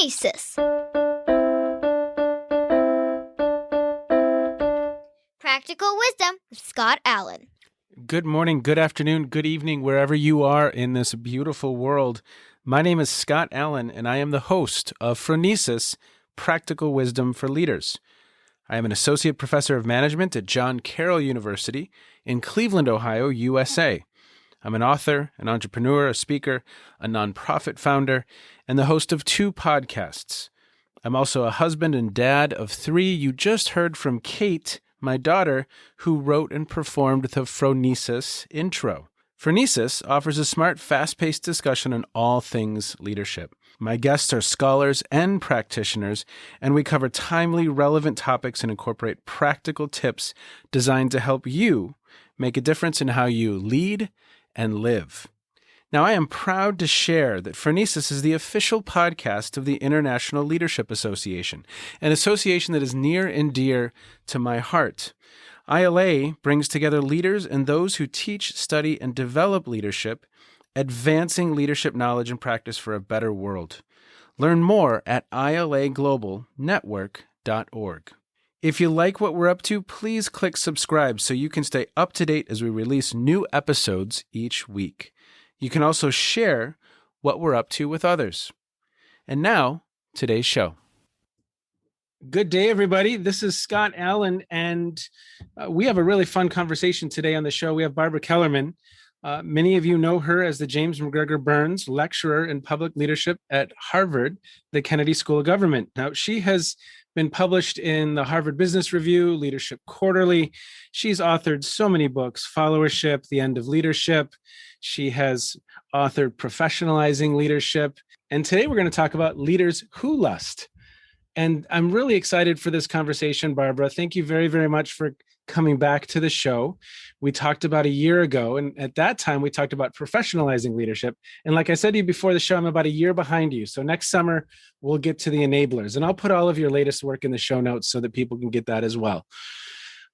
Phronesis. Practical Wisdom with Scott Allen. Good morning, good afternoon, good evening, wherever you are in this beautiful world. My name is Scott Allen, and I am the host of Phronesis, Practical Wisdom for Leaders. I am an associate professor of management at John Carroll University in Cleveland, Ohio, USA. I'm an author, an entrepreneur, a speaker, a nonprofit founder, and the host of 2 podcasts. I'm also a husband and dad of 3. You just heard from Kate, my daughter, who wrote and performed the Phronesis intro. Phronesis offers a smart, fast-paced discussion on all things leadership. My guests are scholars and practitioners, and we cover timely, relevant topics and incorporate practical tips designed to help you make a difference in how you lead and live. Now, I am proud to share that Phronesis is the official podcast of the International Leadership Association, an association that is near and dear to my heart. ILA brings together leaders and those who teach, study, and develop leadership, advancing leadership knowledge and practice for a better world. Learn more at ilaglobalnetwork.org. If you like what we're up to, please click subscribe so you can stay up to date as we release new episodes each week. You can also share what we're up to with others. And now, today's show. Good day, everybody. This is Scott Allen, and we have a really fun conversation today on the show. We have Barbara Kellerman. Many of you know her as the James McGregor Burns Lecturer in Public Leadership at Harvard, the Kennedy School of Government. Now, she has been published in the Harvard Business Review, Leadership Quarterly. She's authored so many books, Followership, The End of Leadership. She has authored Professionalizing Leadership. And today we're going to talk about leaders who lust. And I'm really excited for this conversation, Barbara. Thank you very, very much for coming back to the show. We talked about a year ago, and at that time, we talked about professionalizing leadership. And like I said to you before the show, I'm about a year behind you. So next summer, we'll get to the enablers. And I'll put all of your latest work in the show notes so that people can get that as well.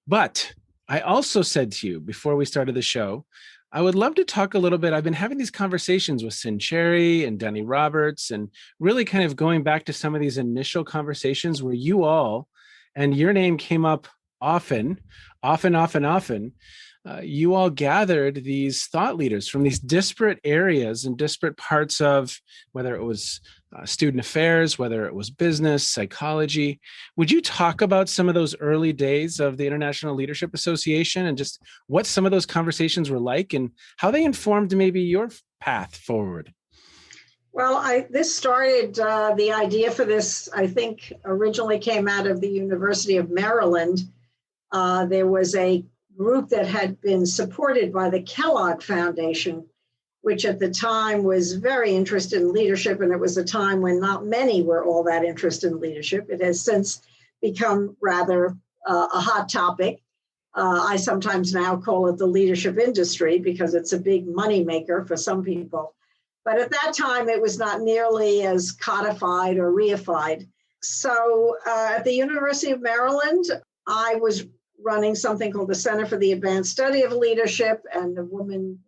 But I also said to you before we started the show, I would love to talk a little bit. I've been having these conversations with Sin Cherry and Denny Roberts, and really kind of going back to some of these initial conversations where you all, and your name came up often. You all gathered these thought leaders from these disparate areas and disparate parts of, whether it was student affairs, whether it was business, psychology. Would you talk about some of those early days of the International Leadership Association and just what some of those conversations were like and how they informed maybe your path forward? Well, this started, the idea for this, I think, originally came out of the University of Maryland. There was a group that had been supported by the Kellogg Foundation, which at the time was very interested in leadership. And it was a time when not many were all that interested in leadership. It has since become rather a hot topic. I sometimes now call it the leadership industry because it's a big moneymaker for some people. But at that time, it was not nearly as codified or reified. So at the University of Maryland, I was running something called the Center for the Advanced Study of Leadership, and a woman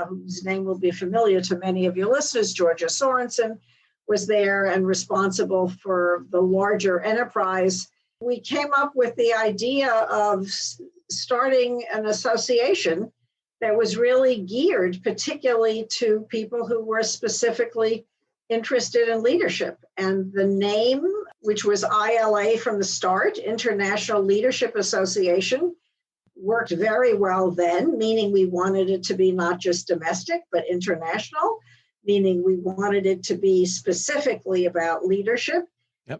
whose name will be familiar to many of your listeners, Georgia Sorensen, was there and responsible for the larger enterprise. We came up with the idea of starting an association that was really geared particularly to people who were specifically interested in leadership. And the name, which was ILA from the start, International Leadership Association, worked very well then, meaning we wanted it to be not just domestic, but international, meaning we wanted it to be specifically about leadership,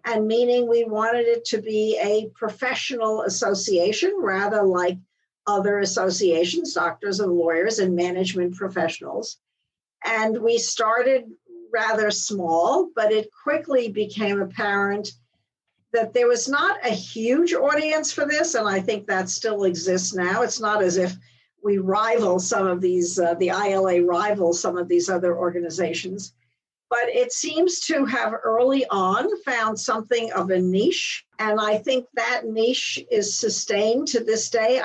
and meaning we wanted it to be a professional association, rather like other associations, doctors and lawyers and management professionals. And we started rather small, but it quickly became apparent that there was not a huge audience for this, and I think that still exists now. It's not as if we rival some of these, the ILA rivals some of these other organizations, but it seems to have early on found something of a niche, and I think that niche is sustained to this day.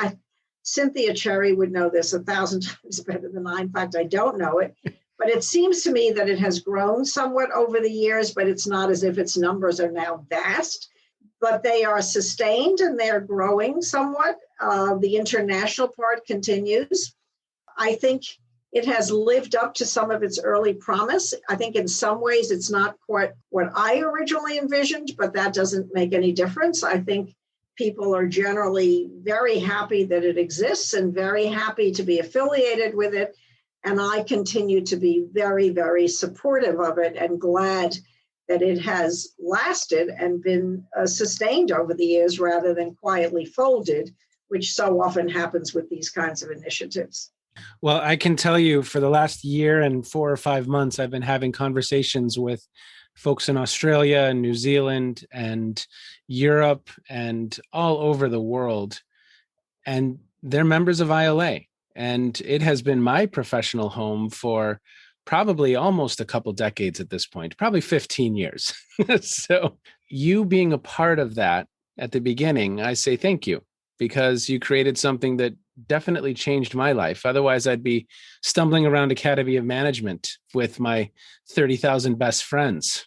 Cynthia Cherry would know this 1,000 times better than I. In fact, I don't know it. But it seems to me that it has grown somewhat over the years, but it's not as if its numbers are now vast. But they are sustained and they're growing somewhat. The international part continues. I think it has lived up to some of its early promise. I think in some ways it's not quite what I originally envisioned, but that doesn't make any difference. I think people are generally very happy that it exists and very happy to be affiliated with it. And I continue to be very, very supportive of it and glad that it has lasted and been sustained over the years rather than quietly folded, which so often happens with these kinds of initiatives. Well, I can tell you for the last year and 4 or 5 months, I've been having conversations with folks in Australia and New Zealand and Europe and all over the world. And they're members of ILA. And it has been my professional home for probably almost a couple decades at this point, probably 15 years. So you being a part of that at the beginning, I say thank you, because you created something that definitely changed my life. Otherwise, I'd be stumbling around Academy of Management with my 30,000 best friends.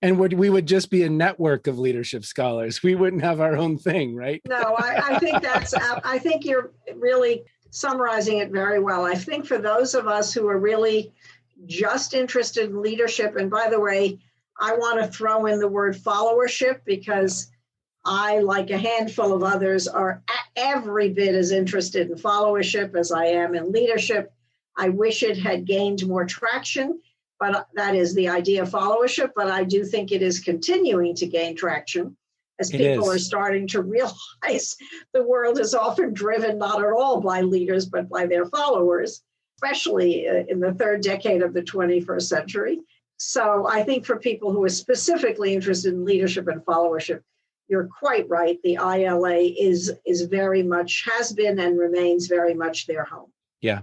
And we would just be a network of leadership scholars. We wouldn't have our own thing, right? No, I think you're really summarizing it very well. I think for those of us who are really just interested in leadership, and by the way, I want to throw in the word followership because I, like a handful of others, are every bit as interested in followership as I am in leadership. I wish it had gained more traction, but that is the idea of followership. But I do think it is continuing to gain traction as people are starting to realize the world is often driven not at all by leaders, but by their followers, especially in the third decade of the 21st century. So I think for people who are specifically interested in leadership and followership, you're quite right. The ILA is very much, has been and remains very much their home. Yeah.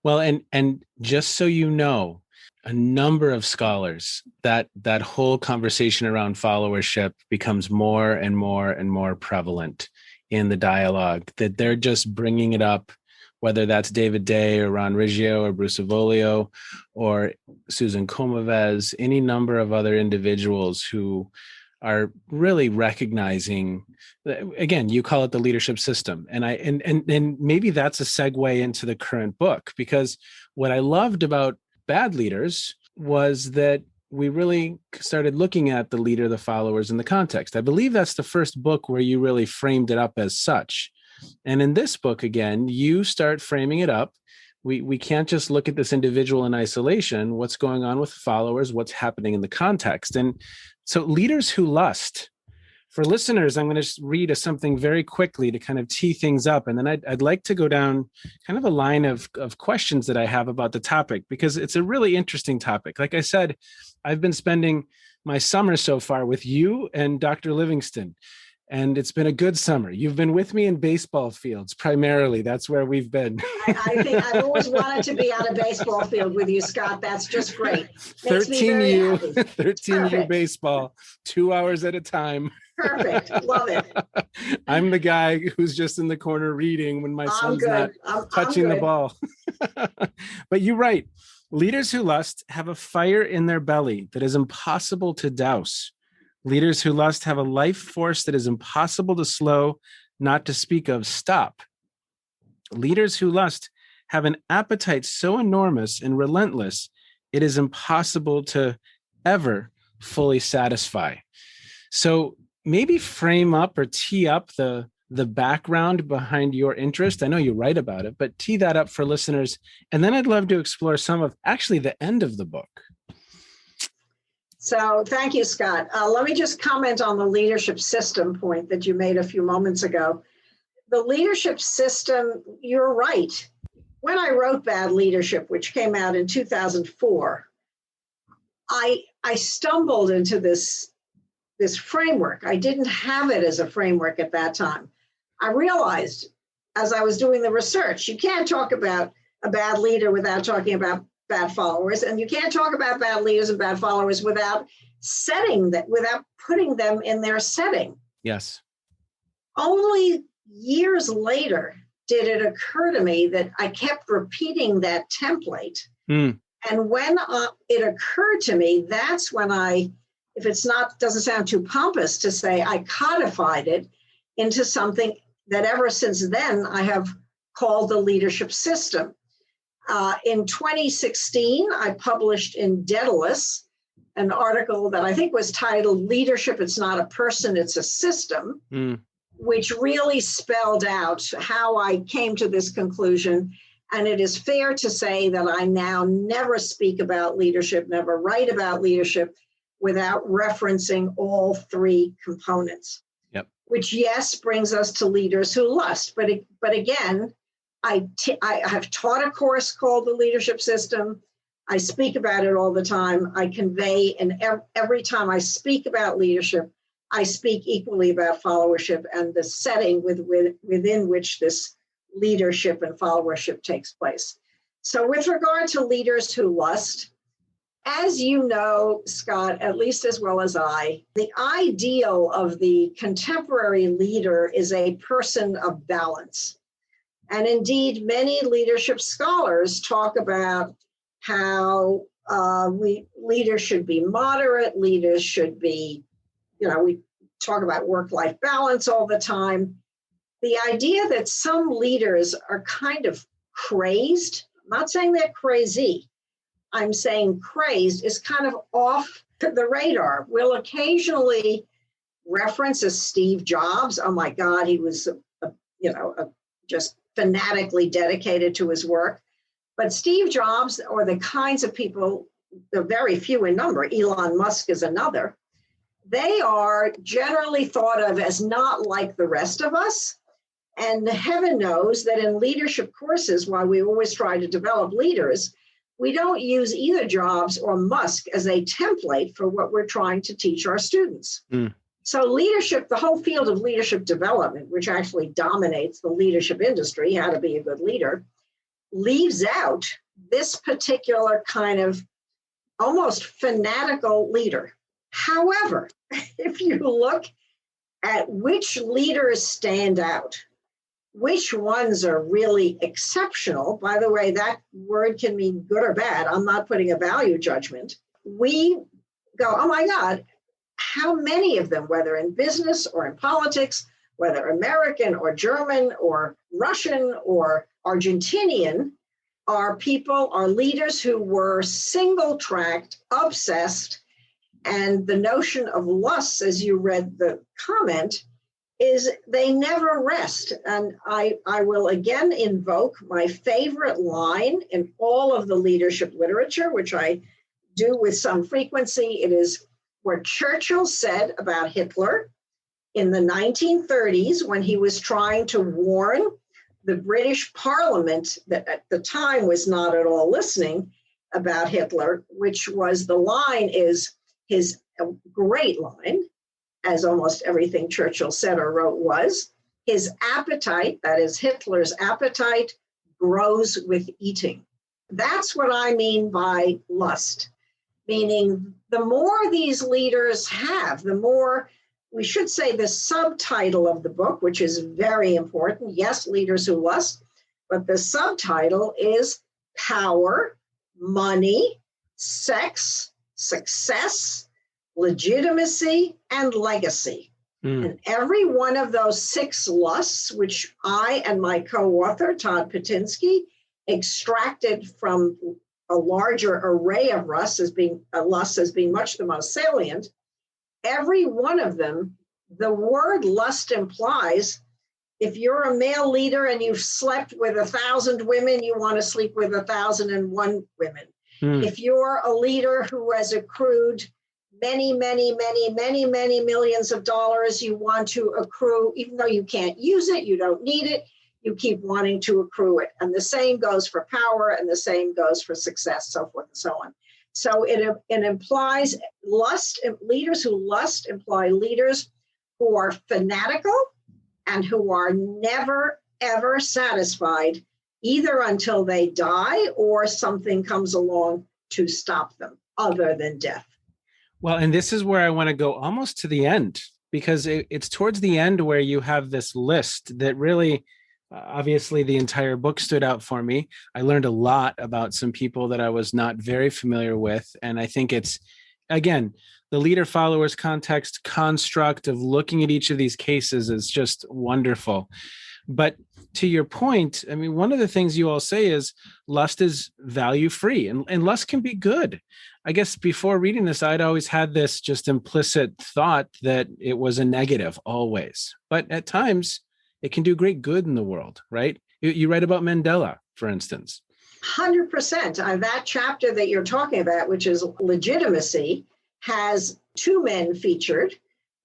Well, and just so you know, a number of scholars, that whole conversation around followership becomes more and more and more prevalent in the dialogue, that they're just bringing it up, whether that's David Day or Ron Riggio or Bruce Avolio or Susan Comavez, any number of other individuals who are really recognizing, again, you call it the leadership system. And maybe that's a segue into the current book, because what I loved about Bad Leaders was that we really started looking at the leader, the followers, in the context. I believe that's the first book where you really framed it up as such. And in this book, again, you start framing it up. We can't just look at this individual in isolation. What's going on with followers? What's happening in the context? And so leaders who lust. For listeners, I'm going to just read something very quickly to kind of tee things up. And then I'd like to go down kind of a line of questions that I have about the topic, because it's a really interesting topic. Like I said, I've been spending my summer so far with you and Dr. Livingston, and it's been a good summer. You've been with me in baseball fields, primarily. That's where we've been. I think I've always wanted to be on a baseball field with you, Scott. That's just great. 13U baseball, 2 hours at a time. Perfect. Love it. I'm the guy who's just in the corner reading when my son's not touching the ball. But you're right. Leaders who lust have a fire in their belly that is impossible to douse. Leaders who lust have a life force that is impossible to slow, not to speak of stop. Leaders who lust have an appetite so enormous and relentless, it is impossible to ever fully satisfy. So maybe frame up or tee up the background behind your interest. I know you write about it, but tee that up for listeners. And then I'd love to explore some of actually the end of the book. So thank you, Scott. Let me just comment on the leadership system point that you made a few moments ago. The leadership system, you're right. When I wrote Bad Leadership, which came out in 2004, I stumbled into this framework. I didn't have it as a framework at that time. I realized as I was doing the research, you can't talk about a bad leader without talking about bad followers, and you can't talk about bad leaders and bad followers without putting them in their setting. Yes. Only years later did it occur to me that I kept repeating that template. Mm. And when it occurred to me, that's when if it's not, doesn't sound too pompous to say, I codified it into something that ever since then I have called the leadership system. In 2016, I published in Daedalus an article that I think was titled Leadership, It's Not a Person, It's a System, which really spelled out how I came to this conclusion. And it is fair to say that I now never speak about leadership, never write about leadership without referencing all three components. Yep. Which, yes, brings us to leaders who lust. But again, I have taught a course called the Leadership System. I speak about it all the time. I convey, and every time I speak about leadership, I speak equally about followership and the setting within which this leadership and followership takes place. So with regard to leaders who lust, as you know, Scott, at least as well as I, the ideal of the contemporary leader is a person of balance. And indeed, many leadership scholars talk about how leaders should be moderate, leaders should be, we talk about work-life balance all the time. The idea that some leaders are kind of crazed, I'm not saying they're crazy, I'm saying crazed, is kind of off the radar. We'll occasionally reference a Steve Jobs. Oh my God, he was, just fanatically dedicated to his work. But Steve Jobs, or the kinds of people, they're very few in number, Elon Musk is another, they are generally thought of as not like the rest of us. And heaven knows that in leadership courses, while we always try to develop leaders, we don't use either Jobs or Musk as a template for what we're trying to teach our students. So leadership, the whole field of leadership development, which actually dominates the leadership industry, how to be a good leader, leaves out this particular kind of almost fanatical leader. However, if you look at which leaders stand out, which ones are really exceptional, by the way, that word can mean good or bad. I'm not putting a value judgment. We go, oh my God, how many of them, whether in business or in politics, whether American or German or Russian or Argentinian, are leaders who were single-tracked, obsessed, and the notion of lust, as you read the comment, is they never rest. And I will again invoke my favorite line in all of the leadership literature, which I do with some frequency. It is what Churchill said about Hitler in the 1930s when he was trying to warn the British Parliament that at the time was not at all listening about Hitler, which was the line is his great line, as almost everything Churchill said or wrote was, his appetite, that is Hitler's appetite, grows with eating. That's what I mean by lust, meaning the more these leaders have, the more, we should say the subtitle of the book, which is very important, yes, leaders who lust, but the subtitle is power, money, sex, success, legitimacy, and legacy. And every one of those 6 lusts, which I and my co-author, Todd Patinsky, extracted from a larger array of lusts as being much the most salient, every one of them, the word lust implies if you're a male leader and you've slept with 1,000 women, you want to sleep with 1,001 women. If you're a leader who has accrued many millions of dollars, you want to accrue, even though you can't use it, you don't need it, you keep wanting to accrue it. And the same goes for power, and the same goes for success, so forth and so on. So it implies lust. Leaders who lust imply leaders who are fanatical and who are never, ever satisfied, either until they die or something comes along to stop them, other than death. Well, and this is where I want to go almost to the end, because it's towards the end where you have this list that really Obviously, the entire book stood out for me. I learned a lot about some people that I was not very familiar with. And I think it's, again, the leader followers context construct of looking at each of these cases is just wonderful. But to your point, I mean, one of the things you all say is lust is value free, and lust can be good. I guess before reading this, I'd always had this just implicit thought that it was a negative always. But at times, it can do great good in the world, right? You write about Mandela, for instance. 100%. That chapter that you're talking about, which is legitimacy, has two men featured.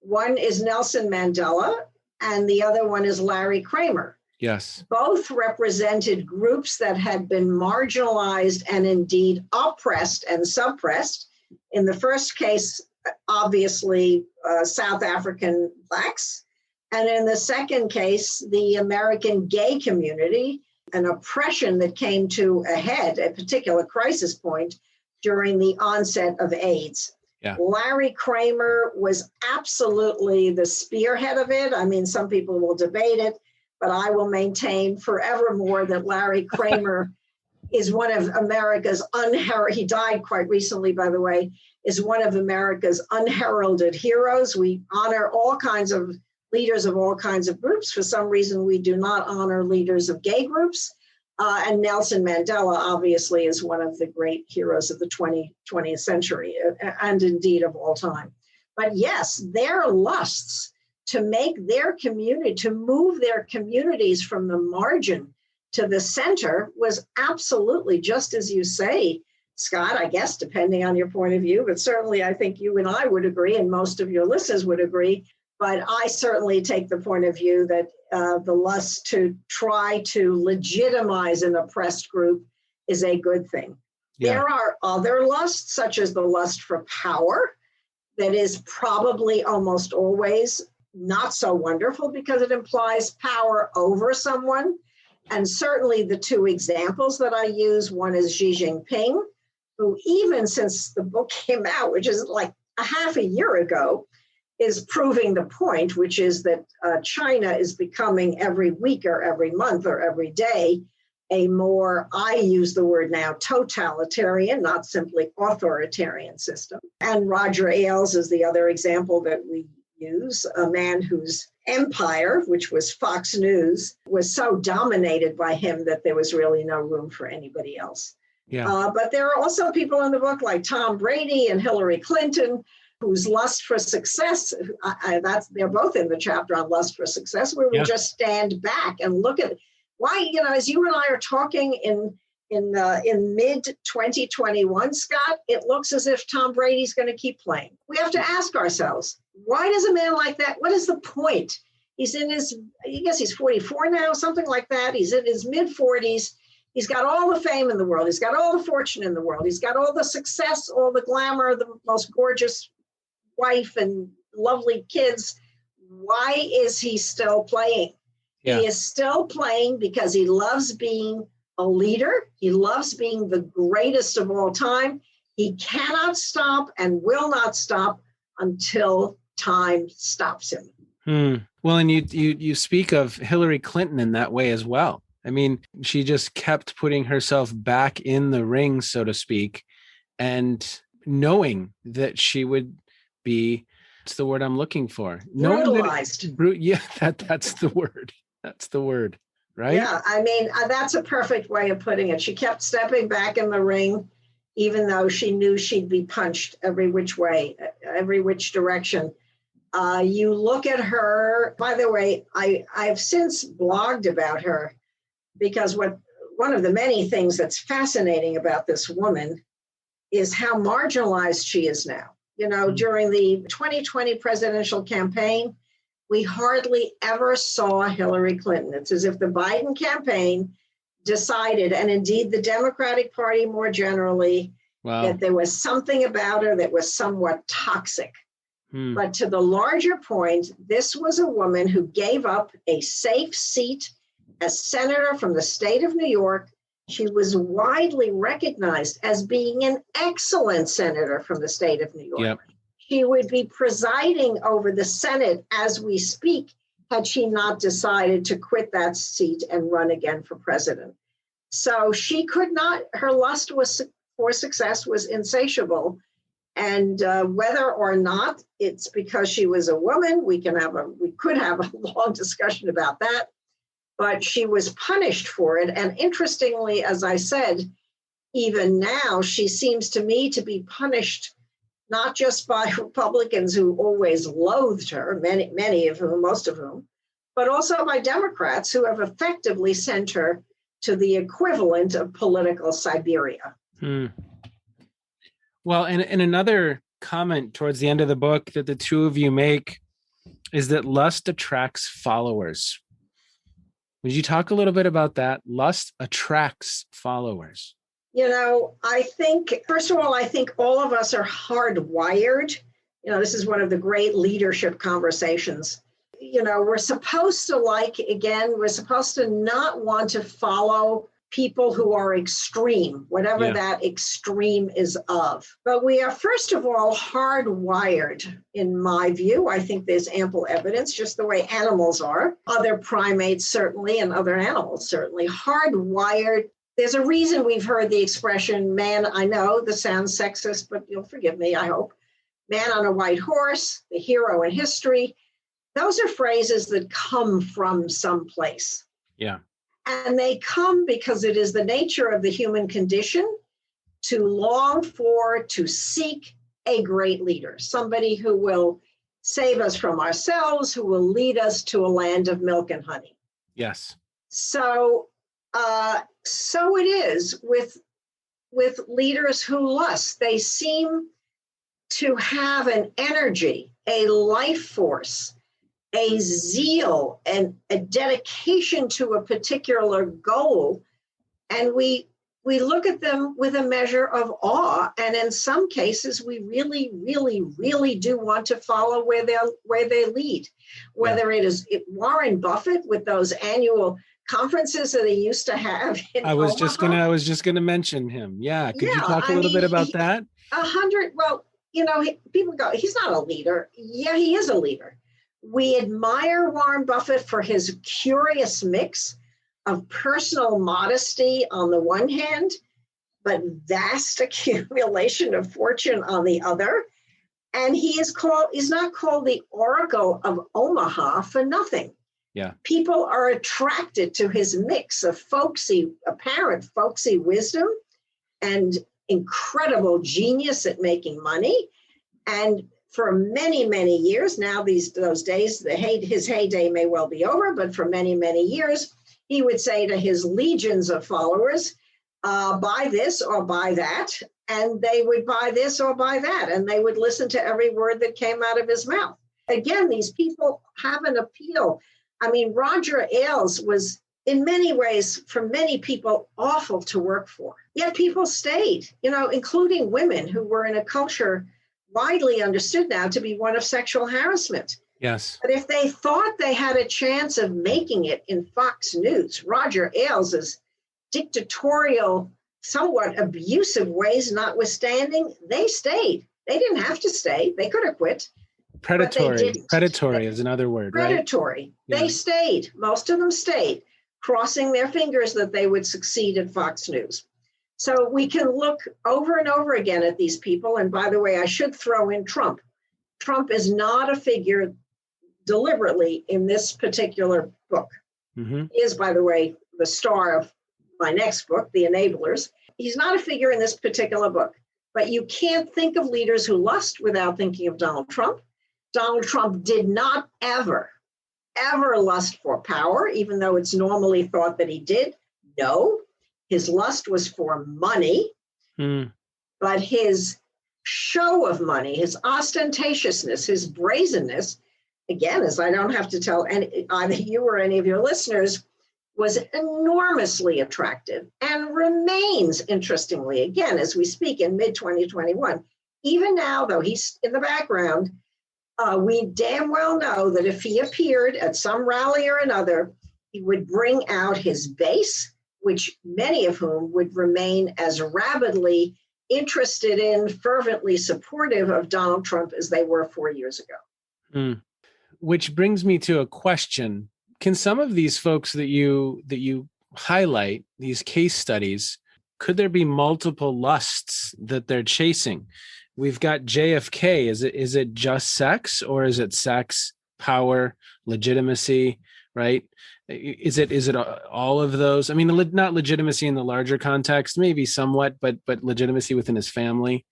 One is Nelson Mandela, and the other one is Larry Kramer. Yes. Both represented groups that had been marginalized and indeed oppressed and suppressed. In the first case, obviously, South African Blacks. And in the second case, the American gay community, an oppression that came to a head, a particular crisis point during the onset of AIDS. Yeah. Larry Kramer was absolutely the spearhead of it. I mean, some people will debate it, but I will maintain forevermore that Larry Kramer is one of America's he died quite recently, by the way, is one of America's unheralded heroes. We honor all kinds of leaders of all kinds of groups. For some reason, we do not honor leaders of gay groups. And Nelson Mandela, obviously, is one of the great heroes of the 20th century, and indeed of all time. But yes, their lusts to make their community, to move their communities from the margin to the center was absolutely, just as you say, Scott, I guess, depending on your point of view, but certainly I think you and I would agree, and most of your listeners would agree. But I certainly take the point of view that the lust to try to legitimize an oppressed group is a good thing. Yeah. There are other lusts, such as the lust for power, that is probably almost always not so wonderful because it implies power over someone. And certainly the two examples that I use, one is Xi Jinping, who even since the book came out, which is like a half a year ago, is proving the point, which is that China is becoming every week or every month or every day a more, I use the word now, totalitarian, not simply authoritarian system. And Roger Ailes is the other example that we use, a man whose empire, which was Fox News, was so dominated by him that there was really no room for anybody else. Yeah. But there are also people in the book like Tom Brady and Hillary Clinton, whose lust for success, they're both in the chapter on lust for success, where we just stand back and look at why, as you and I are talking in mid 2021, Scott, it looks as if Tom Brady's going to keep playing. We have to ask ourselves, why does a man like that, what is the point? He's in his, I guess he's 44 now, something like that. He's in his mid 40s. He's got all the fame in the world. He's got all the fortune in the world. He's got all the success, all the glamour, the most gorgeous wife and lovely kids. Why is he still playing? He is still playing because he loves being a leader. He loves being the greatest of all time. He cannot stop and will not stop until time stops him. Well, and you speak of Hillary Clinton in that way as well. I mean, she just kept putting herself back in the ring, so to speak, and knowing that she would be, it's the word I'm looking for. Brutalized. That's the word. That's the word, right? Yeah, I mean, that's a perfect way of putting it. She kept stepping back in the ring, even though she knew she'd be punched every which way, every which direction. You look at her, by the way, I've since blogged about her because one of the many things that's fascinating about this woman is how marginalized she is now. During the 2020 presidential campaign, we hardly ever saw Hillary Clinton. It's as if the Biden campaign decided, and indeed the Democratic Party more generally, that there was something about her that was somewhat toxic. But to the larger point, this was a woman who gave up a safe seat as senator from the state of New York. She was widely recognized as being an excellent senator from the state of New York. Yep. She would be presiding over the Senate as we speak, had she not decided to quit that seat and run again for president. So she could not, her lust for success was insatiable. And whether or not it's because she was a woman, we could have a long discussion about that. But she was punished for it. And interestingly, as I said, even now, she seems to me to be punished not just by Republicans who always loathed her, many of whom, most of whom, but also by Democrats who have effectively sent her to the equivalent of political Siberia. Well, and another comment towards the end of the book that the two of you make is that lust attracts followers. Would you talk a little bit about that? Lust attracts followers. You know, I think, first of all, I think all of us are hardwired. You know, this is one of the great leadership conversations. You know, we're supposed to we're supposed to not want to follow people who are extreme, whatever that extreme is of. But we are, first of all, hardwired, in my view. I think there's ample evidence, just the way animals are, other primates certainly, and other animals certainly, hardwired. There's a reason we've heard the expression, man, I know this sounds sexist, but you'll forgive me, I hope. Man on a white horse, the hero in history. Those are phrases that come from someplace. Yeah. And they come because it is the nature of the human condition to long for, to seek a great leader, somebody who will save us from ourselves, who will lead us to a land of milk and honey. Yes. So it is with leaders who lust. They seem to have an energy, a life force, a zeal, and a dedication to a particular goal. And we look at them with a measure of awe. And in some cases, we really, really, really do want to follow where they lead. Whether it is Warren Buffett with those annual conferences that he used to have in I was Omaha. just gonna mention him. Yeah. Could you talk a little bit about that? Well, you know, people go, he's not a leader. Yeah, he is a leader. We admire Warren Buffett for his curious mix of personal modesty on the one hand, but vast accumulation of fortune on the other. And he's not called the Oracle of Omaha for nothing. Yeah. People are attracted to his mix of apparent folksy wisdom and incredible genius at making money. And for many, many years now, those days, his heyday may well be over, but for many, many years, he would say to his legions of followers, buy this or buy that, and they would buy this or buy that, and they would listen to every word that came out of his mouth. Again, these people have an appeal. I mean, Roger Ailes was, in many ways, for many people, awful to work for. Yet people stayed, you know, including women who were in a culture widely understood now to be one of sexual harassment. Yes. But if they thought they had a chance of making it in Fox News, Roger Ailes' dictatorial, somewhat abusive ways notwithstanding, they stayed. They didn't have to stay. They could have quit. Predatory is another word, predatory. Right? They stayed. Most of them stayed, crossing their fingers that they would succeed at Fox News. So we can look over and over again at these people. And by the way, I should throw in Trump. Trump is not a figure deliberately in this particular book. Mm-hmm. He is, by the way, the star of my next book, The Enablers. He's not a figure in this particular book, but you can't think of leaders who lust without thinking of Donald Trump. Donald Trump did not ever lust for power, even though it's normally thought that he did. No, his lust was for money, but his show of money, his ostentatiousness, his brazenness, again, as I don't have to tell either you or any of your listeners, was enormously attractive and remains, interestingly, again, as we speak in mid-2021. Even now, though he's in the background, we damn well know that if he appeared at some rally or another, he would bring out his base, which many of whom would remain as rabidly interested in, fervently supportive of Donald Trump as they were 4 years ago. Which brings me to a question. Can some of these folks that you highlight, these case studies, could there be multiple lusts that they're chasing? We've got JFK. Is it just sex, or is it sex, power, legitimacy, right? Is it all of those? I mean, not legitimacy in the larger context, maybe somewhat, but legitimacy within his family.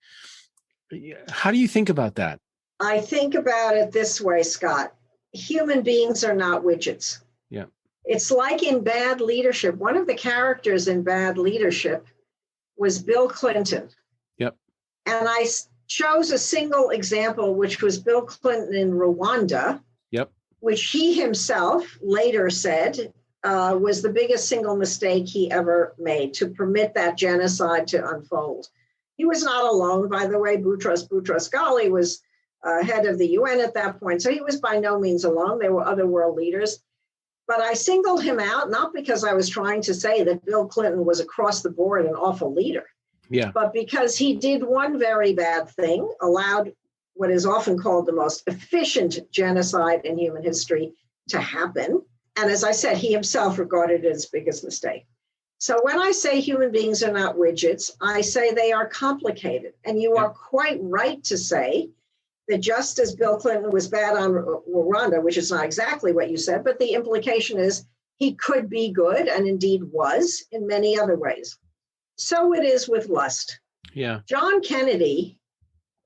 How do you think about that? I think about it this way, Scott. Human beings are not widgets. Yeah. It's like in Bad Leadership. One of the characters in Bad Leadership was Bill Clinton. Yep. And I chose a single example, which was Bill Clinton in Rwanda. Yep. Which he himself later said was the biggest single mistake he ever made, to permit that genocide to unfold. He was not alone, by the way. Boutros Ghali was head of the UN at that point, so he was by no means alone. There were other world leaders. But I singled him out, not because I was trying to say that Bill Clinton was across the board an awful leader, but because he did one very bad thing, allowed what is often called the most efficient genocide in human history to happen. And as I said, he himself regarded it as his biggest mistake. So when I say human beings are not widgets, I say they are complicated. And you are quite right to say that just as Bill Clinton was bad on Rwanda, which is not exactly what you said, but the implication is he could be good, and indeed was, in many other ways. So it is with lust. Yeah. John Kennedy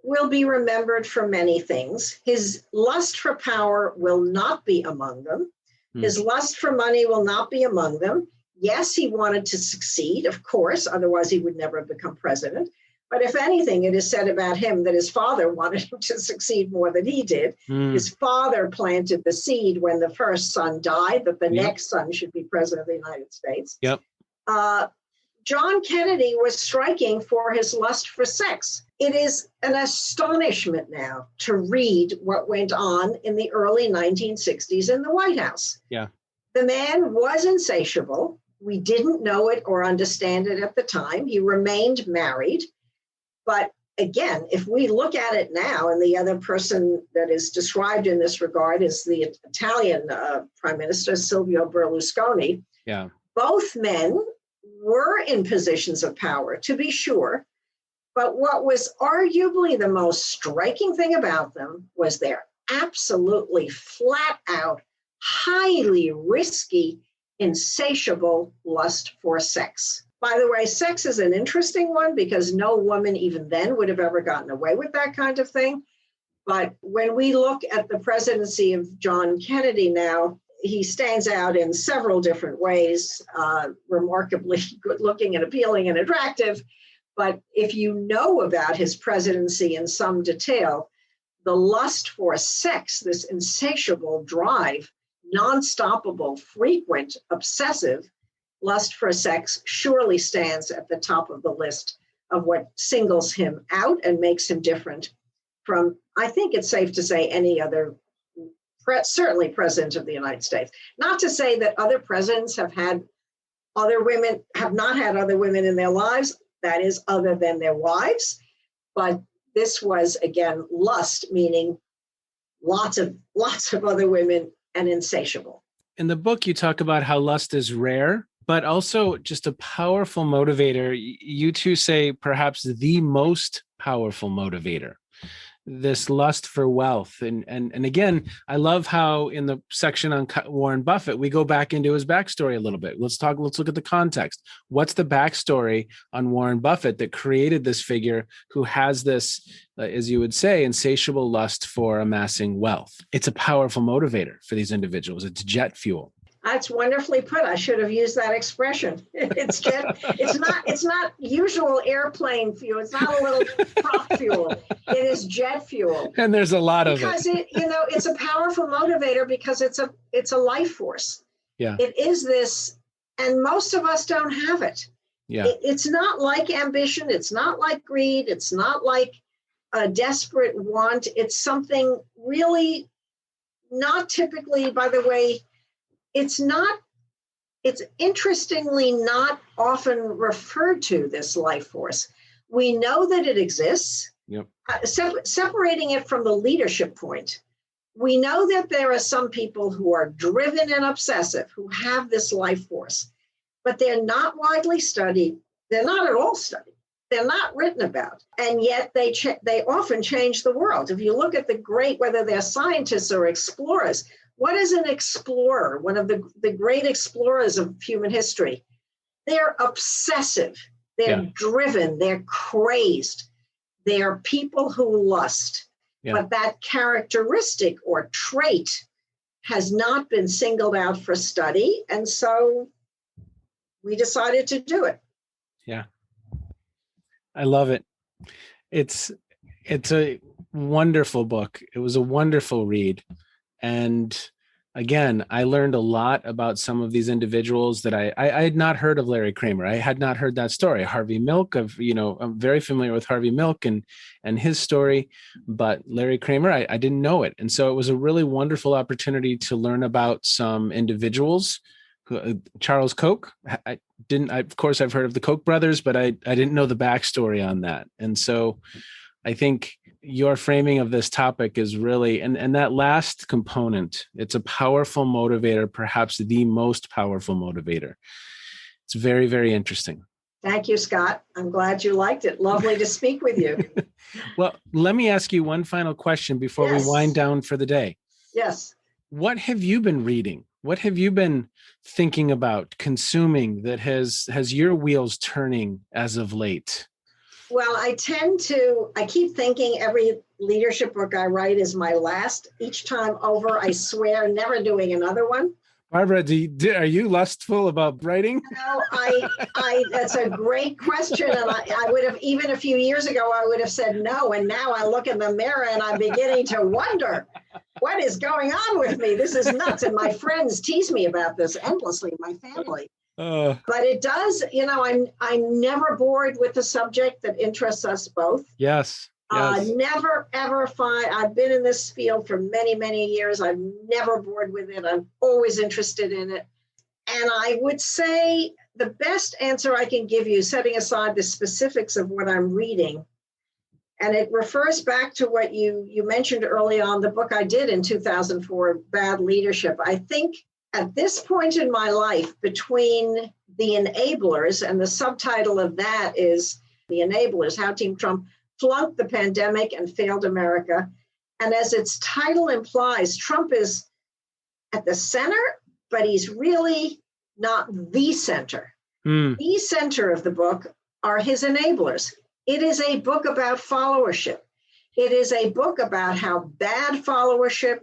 will be remembered for many things. His lust for power will not be among them. His lust for money will not be among them. Yes, he wanted to succeed, of course, otherwise he would never have become president. But if anything, it is said about him that his father wanted him to succeed more than he did. His father planted the seed when the first son died, that the next son should be president of the United States. Yep. John Kennedy was striking for his lust for sex. It is an astonishment now to read what went on in the early 1960s in the White House. Yeah. The man was insatiable. We didn't know it or understand it at the time. He remained married. But again, if we look at it now, and the other person that is described in this regard is the Italian Prime Minister, Silvio Berlusconi. Yeah. Both men were in positions of power, to be sure. But what was arguably the most striking thing about them was their absolutely flat out, highly risky, insatiable lust for sex. By the way, sex is an interesting one because no woman even then would have ever gotten away with that kind of thing. But when we look at the presidency of John Kennedy now, he stands out in several different ways, remarkably good looking and appealing and attractive. But if you know about his presidency in some detail, the lust for sex, this insatiable drive, non-stoppable, frequent, obsessive lust for sex surely stands at the top of the list of what singles him out and makes him different from, I think it's safe to say, any other, certainly president of the United States. Not to say that other presidents have had other women, have not had other women in their lives, that is, other than their wives. But this was, again, lust, meaning lots of other women and insatiable. In the book, you talk about how lust is rare, but also just a powerful motivator. You two say perhaps the most powerful motivator, this lust for wealth. And again, I love how in the section on Warren Buffett, we go back into his backstory a little bit. Let's look at the context. What's the backstory on Warren Buffett that created this figure who has this, as you would say, insatiable lust for amassing wealth? It's a powerful motivator for these individuals. It's jet fuel. That's wonderfully put. I should have used that expression. It's not usual airplane fuel. It's not a little prop fuel. It is jet fuel. And there's a lot of it. Because it's a powerful motivator because it's a life force. Yeah. It is this, and most of us don't have it. Yeah. It's not like ambition. It's not like greed. It's not like a desperate want. It's something really not typically, by the way, it's interestingly not often referred to, this life force. We know that it exists. Yep. Separating it from the leadership point, we know that there are some people who are driven and obsessive, who have this life force, but they're not widely studied. They're not at all studied. They're not written about. And yet they often change the world. If you look at the great, whether they're scientists or explorers, what is an explorer? One of the great explorers of human history. They're obsessive. They're driven. They're crazed. They are people who lust. Yeah. But that characteristic or trait has not been singled out for study. And so we decided to do it. Yeah. I love it. It's a wonderful book. It was a wonderful read. And again, I learned a lot about some of these individuals that I had not heard of. Larry Kramer. I had not heard that story. Harvey Milk, I'm very familiar with Harvey Milk and his story, but Larry Kramer, I didn't know it. And so it was a really wonderful opportunity to learn about some individuals. Charles Koch, of course, I've heard of the Koch brothers, but I didn't know the backstory on that. And so I think your framing of this topic is really, and that last component, it's a powerful motivator, perhaps the most powerful motivator. It's very, very interesting. Thank you, Scott. I'm glad you liked it. Lovely to speak with you. Well, let me ask you one final question before we wind down for the day. Yes. What have you been reading? What have you been thinking about, consuming that has your wheels turning as of late? Well, I keep thinking every leadership book I write is my last. Each time over, I swear never doing another one. Barbara, are you lustful about writing? No, that's a great question. And I would have, even a few years ago, I would have said no. And now I look in the mirror and I'm beginning to wonder, what is going on with me? This is nuts. And my friends tease me about this endlessly, my family. But it does, I'm never bored with the subject that interests us both. Yes. Never, ever find, I've been in this field for many, many years. I'm never bored with it. I'm always interested in it. And I would say the best answer I can give you, setting aside the specifics of what I'm reading, and it refers back to what you mentioned early on, the book I did in 2004, Bad Leadership. I think at this point in my life, between The Enablers, and the subtitle of that is The Enablers, How Team Trump Flunked the Pandemic and Failed America. And as its title implies, Trump is at the center, but he's really not the center. The center of the book are his enablers. It is a book about followership. It is a book about how bad followership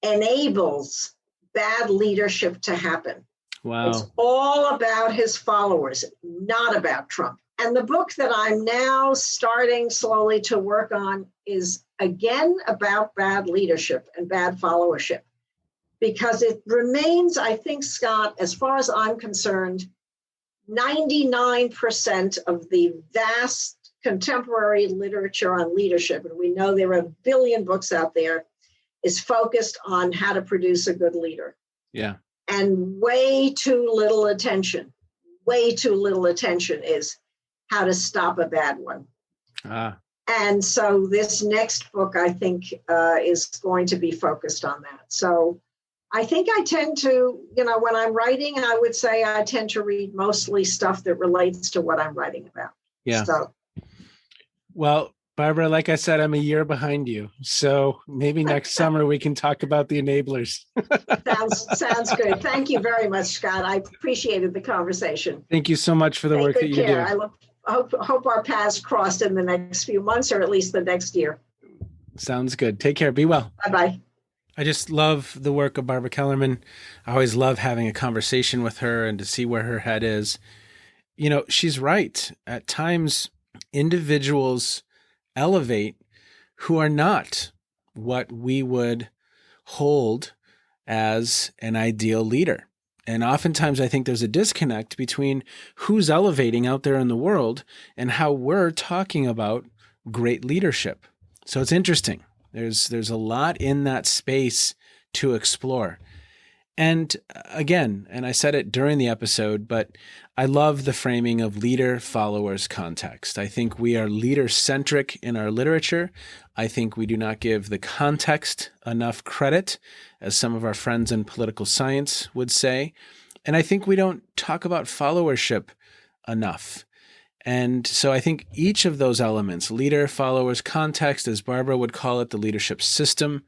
enables bad leadership to happen. Wow. It's all about his followers, not about Trump. And the book that I'm now starting slowly to work on is again about bad leadership and bad followership, because it remains, I think, Scott, as far as I'm concerned, 99% of the vast contemporary literature on leadership, and we know there are a billion books out there, is focused on how to produce a good leader. Yeah. And way too little attention is how to stop a bad one. And so this next book, I think, is going to be focused on that. So I think I tend to, when I'm writing, I would say I tend to read mostly stuff that relates to what I'm writing about. Yeah. So, well, Barbara, like I said, I'm a year behind you. So maybe next summer we can talk about the enablers. Sounds good. Thank you very much, Scott. I appreciated the conversation. Thank you so much for the work that you do. I hope our paths crossed in the next few months, or at least the next year. Sounds good. Take care. Be well. Bye-bye. I just love the work of Barbara Kellerman. I always love having a conversation with her and to see where her head is. She's right. At times, individuals elevate who are not what we would hold as an ideal leader. And oftentimes I think there's a disconnect between who's elevating out there in the world and how we're talking about great leadership. So it's interesting. There's a lot in that space to explore. And again, and I said it during the episode, but I love the framing of leader-followers context. I think we are leader-centric in our literature. I think we do not give the context enough credit, as some of our friends in political science would say. And I think we don't talk about followership enough. And so I think each of those elements, leader, followers, context, as Barbara would call it, the leadership system,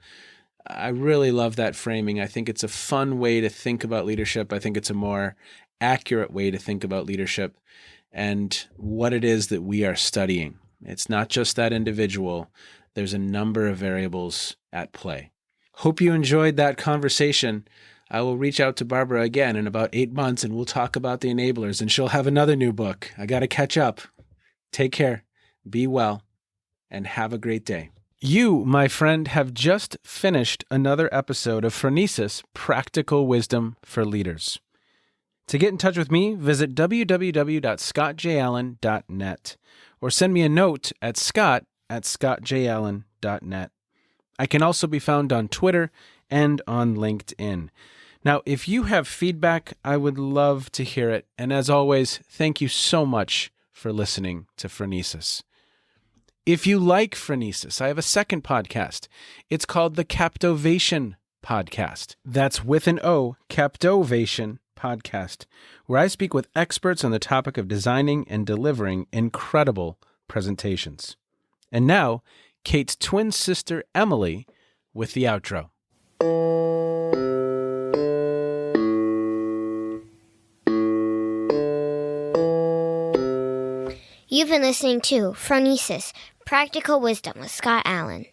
I really love that framing. I think it's a fun way to think about leadership. I think it's a more accurate way to think about leadership and what it is that we are studying. It's not just that individual. There's a number of variables at play. Hope you enjoyed that conversation. I will reach out to Barbara again in about 8 months and we'll talk about the enablers, and she'll have another new book. I got to catch up. Take care, be well, and have a great day. You, my friend, have just finished another episode of Phronesis, Practical Wisdom for Leaders. To get in touch with me, visit www.scottjallen.net or send me a note at scott@scottjallen.net. I can also be found on Twitter and on LinkedIn. Now, if you have feedback, I would love to hear it. And as always, thank you so much for listening to Phronesis. If you like Phronesis, I have a second podcast. It's called the Captovation Podcast. That's with an O, Captovation Podcast, where I speak with experts on the topic of designing and delivering incredible presentations. And now, Kate's twin sister, Emily, with the outro. You've been listening to Phronesis, Practical Wisdom with Scott Allen.